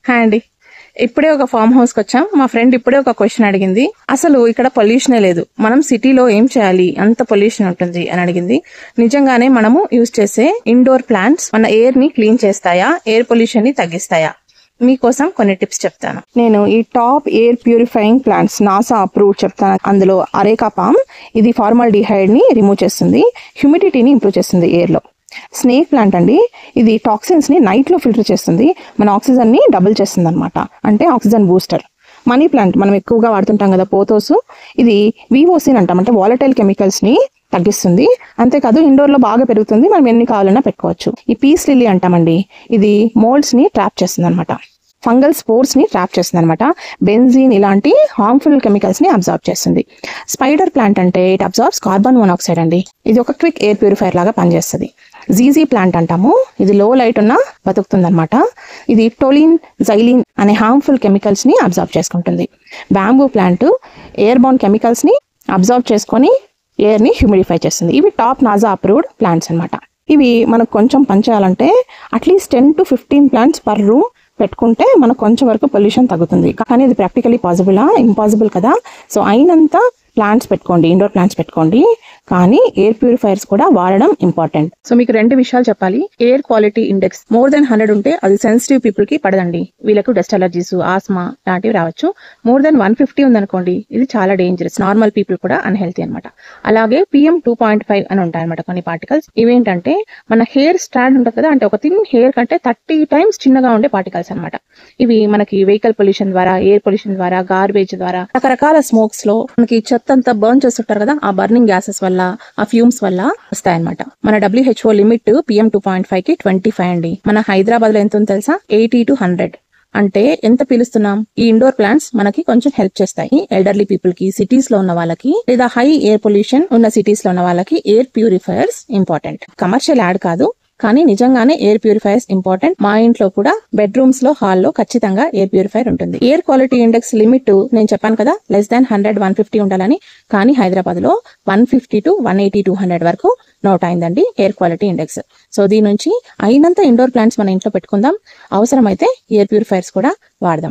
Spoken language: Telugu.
హాయ్ అండి. ఇప్పుడే ఒక ఫామ్ హౌస్కి వచ్చాం. మా ఫ్రెండ్ ఇప్పుడే ఒక క్వశ్చన్ అడిగింది. అసలు ఇక్కడ పొల్యూషనే లేదు, మనం సిటీలో ఏం చేయాలి, అంత పొల్యూషన్ ఉంటుంది అని అడిగింది. నిజంగానే మనము యూజ్ చేసే ఇండోర్ ప్లాంట్స్ మన ఎయిర్ ని క్లీన్ చేస్తాయా, ఎయిర్ పొల్యూషన్ ని తగ్గిస్తాయా? మీకోసం కొన్ని టిప్స్ చెప్తాను. నేను ఈ top air purifying plants NASA approve చెప్తాను. అందులో అరేకా పామ్, ఇది ఫార్మాల్డిహైడ్ ని రిమూవ్ చేస్తుంది, హ్యూమిడిటీని ఇంప్రూవ్ చేస్తుంది ఎయిర్ లో. స్నేక్ ప్లాంట్ అండి, ఇది టాక్సిన్స్ ని నైట్ లో ఫిల్టర్ చేస్తుంది, మన ఆక్సిజన్ ని డబుల్ చేస్తుంది అనమాట, అంటే ఆక్సిజన్ బూస్టర్. మనీ ప్లాంట్ మనం ఎక్కువగా వాడుతుంటాం కదా, పోతోస్, ఇది వివోసిన్ అంటాం, అంటే వాలటైల్ కెమికల్స్ ని తగ్గిస్తుంది. అంతేకాదు ఇండోర్ లో బాగా పెరుగుతుంది, మనం ఎన్ని కావాలన్నా పెట్టుకోవచ్చు. ఈ పీస్ లిల్లీ అంటామండి, ఇది మోల్డ్స్ ని ట్రాప్ చేస్తుంది అనమాట, ఫంగల్ స్పోర్స్ ని ట్రాప్ చేస్తుంది అనమాట, బెంజీన్ ఇలాంటి హార్మ్ఫుల్ కెమికల్స్ ని అబ్జార్బ్ చేస్తుంది. స్పైడర్ ప్లాంట్ అంటే ఇట్ అబ్జార్బ్స్ కార్బన్ మోనాక్సైడ్ అండి, ఇది ఒక క్విక్ ఎయిర్ ప్యూరిఫైర్ లాగా పనిచేస్తుంది. జీజీ ప్లాంట్ అంటాము, ఇది లో లైట్ ఉన్న బతుకుతుంది అనమాట, ఇది టోలిన్, జైలిన్ అనే హార్మ్ఫుల్ కెమికల్స్ ని అబ్జార్బ్ చేసుకుంటుంది. Bamboo plant air bound chemicals ని అబ్జార్బ్ చేసుకొని ఎయిర్ ని హ్యూమిడిఫై చేస్తుంది. ఇవి టాప్ నాసా అప్రూవ్డ్ ప్లాంట్స్ అనమాట. ఇవి మనకు కొంచెం పనిచేయాలంటే at least 10 to 15 plants per room పెట్టుకుంటే మనకు కొంచెం వరకు పొల్యూషన్ తగ్గుతుంది. కానీ ఇది ప్రాక్టికలీ పాసిబులా? ఇంపాసిబుల్ కదా. సో అయినంత ప్లాంట్స్ పెట్టుకోండి, ఇండోర్ ప్లాంట్స్ పెట్టుకోండి, కానీ ఎయిర్ ప్యూరిఫైర్స్ కూడా వాడడం ఇంపార్టెంట్. సో మీకు 2 విషయాలు చెప్పాలి. Air quality index more than 100 ఉంటే అది సెన్సిటివ్ పీపుల్ కి పడదండి, వీళ్ళకు డస్ట్ అలర్జీస్, ఆస్మా లాంటివి రావచ్చు. మోర్ దెన్ 150 ఉందనుకోండి, ఇది చాలా డేంజరస్, నార్మల్ పీపుల్ కూడా అన్హెల్తీ అనమాట. అలాగే PM 2.5 అని ఉంటాయి అనమాట కొన్ని పార్టికల్స్. ఇవేంటంటే మన హెయిర్ స్ట్రాండ్ ఉంటుంది కదా, అంటే ఒక థిన్ హెయిర్ కంటే 30 times చిన్నగా ఉండే పార్టికల్స్ అనమాట. ఇవి మనకి వెహికల్ పొల్యూషన్ ద్వారా, ఎయిర్ పొల్యూషన్ ద్వారా, గార్బేజ్ ద్వారా, రకరకాల స్మోక్స్ లో మనకి చెత్త అంతా బర్న్ చేస్తుంటారు కదా, ఆ బర్నింగ్ గ్యాసెస్ వల్ల, ఆ ఫ్యూమ్స్ వల్ల వస్తాయన్నమాట. మన WHO లిమిట్ PM 2.5 కి 25 అండి. మన హైదరాబాద్ లో ఎంత ఉందో తెలుసా? 80 to 100. అంటే ఎంత పీలుస్తున్నాం? ఈ ఇండోర్ ప్లాంట్స్ మనకి కొంచెం హెల్ప్ చేస్తాయి. ఎల్డర్లీ పీపుల్ కి, సిటీస్ లో ఉన్న వాళ్ళకి, లేదా హై ఎయిర్ పొల్యూషన్ ఉన్న సిటీస్ లో ఉన్న వాళ్ళకి air purifiers important. Commercial add కాదు, కానీ నిజంగానే ఎయిర్ ప్యూరిఫైయర్స్ ఇంపార్టెంట్. మా ఇంట్లో కూడా బెడ్రూమ్స్ లో, హాల్లో ఖచ్చితంగా ఎయిర్ ప్యూరిఫైయర్ ఉంటుంది. ఎయిర్ క్వాలిటీ ఇండెక్స్ లిమిట్ నేను చెప్పాను కదా, లెస్ దాన్ 100, 150 ఉండాలని. కానీ హైదరాబాద్ లో 150 to 180, 200 వరకు నోట్ అయిందండి ఎయిర్ క్వాలిటీ ఇండెక్స్. సో దీని నుంచి అయినంత ఇండోర్ ప్లాంట్స్ మన ఇంట్లో పెట్టుకుందాం, అవసరమైతే ఎయిర్ ప్యూరిఫైయర్స్ కూడా వాడదాం.